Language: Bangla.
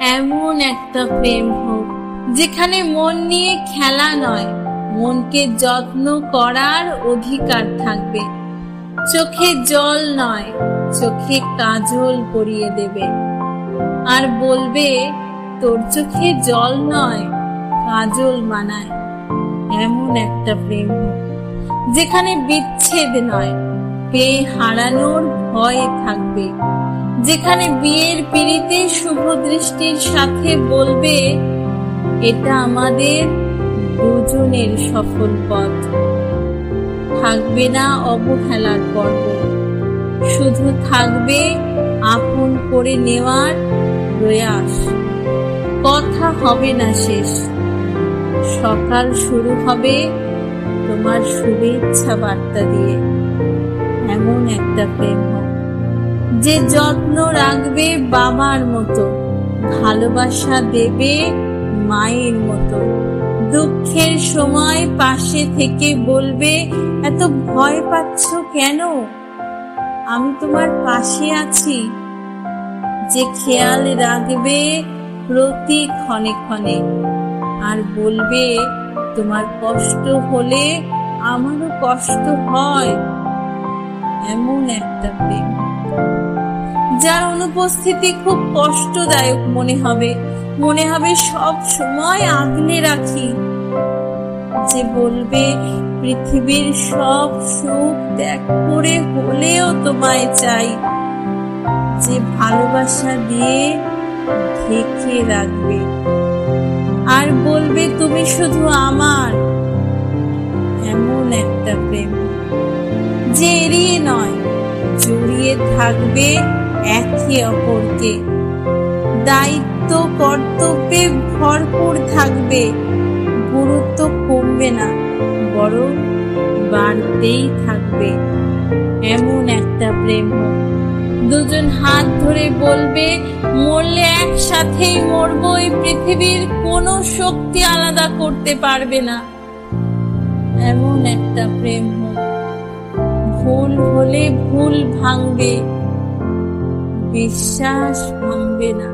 এমন একটা প্রেম হোক যেখানে মন নিয়ে খেলা নয়, মনকে যত্ন করার অধিকার থাকবে। চোখে জল নয়, চোখে কাজল পরিয়ে দেবে, আর বলবে তোর চোখে জল নয়, কাজল মানায়। এমন একটা প্রেম হোক যেখানে বিচ্ছেদ নয়, পেয়ে হারানোর ভয় থাকবে, যেখানে বিয়ের পিড়িতে শুভ দৃষ্টির সাথে বলবে এটা আমাদের দুজনের সফল পথ। থাকবে না অবহেলার পর্ব, শুধু থাকবে আপন করে নেওয়ার প্রয়াস। কথা হবে না শেষ, সকাল শুরু হবে তোমার শুভেচ্ছা বার্তা দিয়ে। এমন একটা প্রেম হোক যে যত্ন রাখবে বাবার মতো, ভালোবাসা দেবে মায়ের মতো, দুঃখের সময় পাশে থেকে বলবে এত ভয় পাচ্ছ কেন, আমি তোমার পাশে আছি। যে খেয়াল রাখবে প্রতি ক্ষণে ক্ষণে, আর বলবে তোমার কষ্ট হলে আমারও কষ্ট হয়। এমন একটা প্রেম যার অনুপস্থিতি খুব কষ্টদায়ক মনে হবে সব সময় আগলে রাখি। যে বলবে পৃথিবীর সব সুখ ত্যাগ করে হলেও তোমায় চাই, যে ভালোবাসা দিয়ে ঢেকে রাখবে, আর বলবে তুমি শুধু আমার। এমন একটা প্রেম যে এড়িয়ে নয়, জড়িয়ে থাকবে একে অপরকে, দায়িত্ব কর্তব্যে ভরপুর থাকবে, গুরুত্ব কমবে না বরং বাড়তেই থাকবে। এমন একটা প্রেম হোক দুজন হাত ধরে বলবে মরলে একসাথেই মরবো, এই পৃথিবীর কোনো শক্তি আলাদা করতে পারবে না। এমন একটা প্রেম হোক ভুল হলে ভুল ভাঙবে, বিশ্বাস ভাঙবে না।